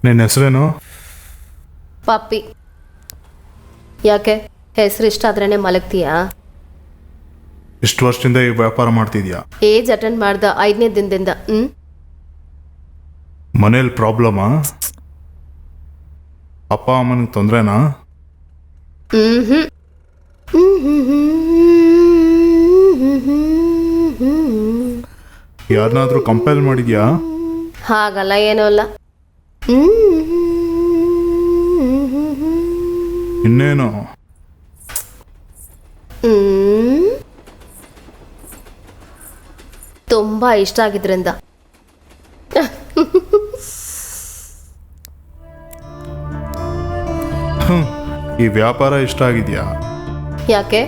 ನಿನ್ನ ಹೆಸರೇನು? ಪಪ್ಪಿ. ಯಾಕೆ ಹೆಸರು ಇಷ್ಟ ಆದ್ರೇನೆ ಮಲಗ್ತೀಯಾ? ಇಷ್ಟು ವರ್ಷದಿಂದ ಈ ವ್ಯಾಪಾರ ಮಾಡ್ತಿದ್ಯಾ? ಏಜ್ ಅಟೆಂಡ್ ಮಾಡ್ದ 5ನೇ ದಿನದಿಂದ. ಮನೇಲಿ ಪ್ರಾಬ್ಲಮಾ? ಅಪ್ಪ ಅಮ್ಮನಿಗೆ ತೊಂದರೆನಾ? ಯಾರನ್ನಾದ್ರೂ ಕಂಪೇಲ್ ಮಾಡಿದ್ಯಾ? ಹಾಗಲ್ಲ, ಏನೂ ಅಲ್ಲ. ಇನ್ನೇನು? ತುಂಬಾ ಇಷ್ಟ ಆಗಿದ್ರಿಂದ. ಈ ವ್ಯಾಪಾರ ಇಷ್ಟ ಆಗಿದ್ಯಾ? ಯಾಕೆ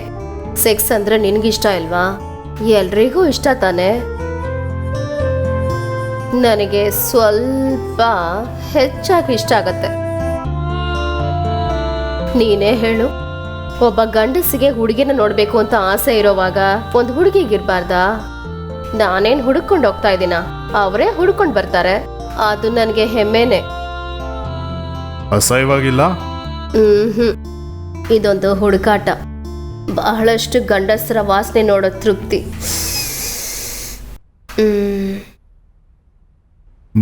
ಸೆಕ್ಸ್ ಅಂದ್ರೆ ನಿನ್ಗಿಷ್ಟ ಇಲ್ವಾ? ಎಲ್ರಿಗೂ ಇಷ್ಟ ತಾನೆ. ನನಗೆ ಸ್ವಲ್ಪ ಹೆಚ್ಚಾಗಿ ಇಷ್ಟ ಆಗತ್ತೆ. ನೀನೇ ಹೇಳು, ಒಬ್ಬ ಗಂಡಸಿಗೆ ಹುಡುಗಿನ ನೋಡ್ಬೇಕು ಅಂತ ಆಸೆ ಇರೋವಾಗ ಒಂದು ಹುಡುಗಿಗಿರ್ಬಾರ್ದಾ? ನಾನೇನ್ ಹುಡುಕೊಂಡು ಹೋಗ್ತಾ ಇದ್ದೀನ, ಅವರೇ ಹುಡ್ಕೊಂಡು ಬರ್ತಾರೆ. ಅದು ನನಗೆ ಹೆಮ್ಮೆನೆ. ಅಸಹ್ಯವಾಗಿಲ್ಲ? ಇದೊಂದು ಹುಡುಕಾಟ. ಬಹಳಷ್ಟು ಗಂಡಸರ ವಾಸನೆ ನೋಡೋ ತೃಪ್ತಿ.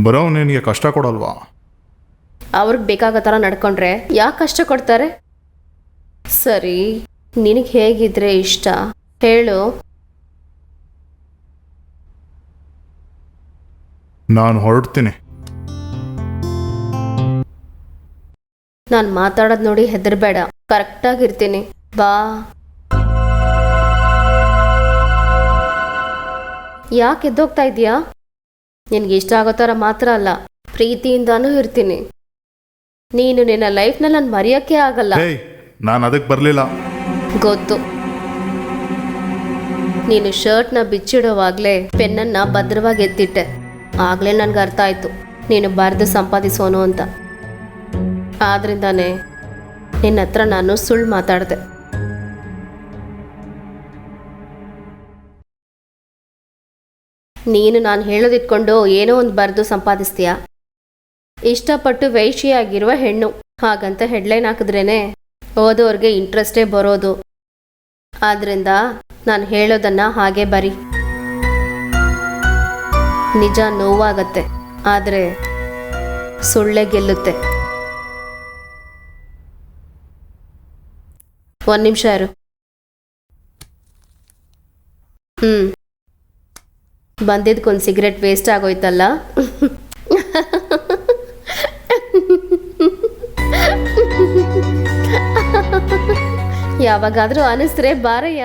ಬರೋ ನಿನಗೆ ಕಷ್ಟ ಕೊಡಲ್ವಾ? ಅವ್ರಿಗೆ ಬೇಕಾಗೋ ಥರ ನಡ್ಕೊಂಡ್ರೆ ಯಾಕೆ ಕಷ್ಟ ಕೊಡ್ತಾರೆ? ಸರಿ, ನಿನಗೆ ಹೇಗಿದ್ರೆ ಇಷ್ಟ ಹೇಳು. ನಾನು ಹೊರಡ್ತೀನಿ. ನಾನು ಮಾತಾಡೋದು ನೋಡಿ ಹೆದರ್ಬೇಡ, ಕರೆಕ್ಟಾಗಿರ್ತೀನಿ. ಬಾ. ಯಾಕೆ ಎದ್ದೋಗ್ತಾ ಇದೀಯಾ? ನಿನ್ಗೆ ಇಷ್ಟ ಆಗೋ ಥರ ಮಾತ್ರ ಅಲ್ಲ, ಪ್ರೀತಿಯಿಂದಾನೂ ಇರ್ತೀನಿ. ನೀನು ನಿನ್ನ ಲೈಫ್ನಲ್ಲಿ ನಾನು ಮರೆಯೋಕ್ಕೆ ಆಗಲ್ಲ. ನಾನು ಅದಕ್ಕೆ ಬರಲಿಲ್ಲ. ಗೊತ್ತು. ನೀನು ಶರ್ಟ್ನ ಬಿಚ್ಚಿಡೋವಾಗಲೇ ಪೆನ್ನನ್ನು ಭದ್ರವಾಗಿ ಎತ್ತಿಟ್ಟೆ. ಆಗಲೇ ನನಗೆ ಅರ್ಥ ಆಯಿತು ನೀನು ಬರೆದು ಸಂಪಾದಿಸೋನು ಅಂತ. ಆದ್ರಿಂದಾನೇ ನಿನ್ನ ಹತ್ರ ನಾನು ಸುಳ್ಳು ಮಾತಾಡಿದೆ. ನೀನು ನಾನು ಹೇಳೋದಿಟ್ಕೊಂಡು ಏನೋ ಒಂದು ಬರೆದು ಸಂಪಾದಿಸ್ತೀಯಾ? ಇಷ್ಟಪಟ್ಟು ವೇಶ್ಯೆಯಾಗಿರುವ ಹೆಣ್ಣು ಹಾಗಂತ ಹೆಡ್ಲೈನ್ ಹಾಕಿದ್ರೇನೆ ಓದೋರ್ಗೆ ಇಂಟ್ರೆಸ್ಟೇ ಬರೋದು. ಆದ್ರಿಂದ ನಾನು ಹೇಳೋದನ್ನ ಹಾಗೆ ಬರಿ. ನಿಜ ನೋವಾಗತ್ತೆ, ಆದರೆ ಸುಳ್ಳೆ ಗೆಲ್ಲುತ್ತೆ. ಒಂದು ನಿಮಿಷ ಇರು. ಬಂದಿದ್ದಕ್ಕೊಂದು ಸಿಗರೆಟ್ ವೇಸ್ಟ್ ಆಗೋಯ್ತಲ್ಲ. ಯಾವಾಗಾದ್ರೂ ಅನಿಸ್ರೆ ಬಾರಯ್ಯ.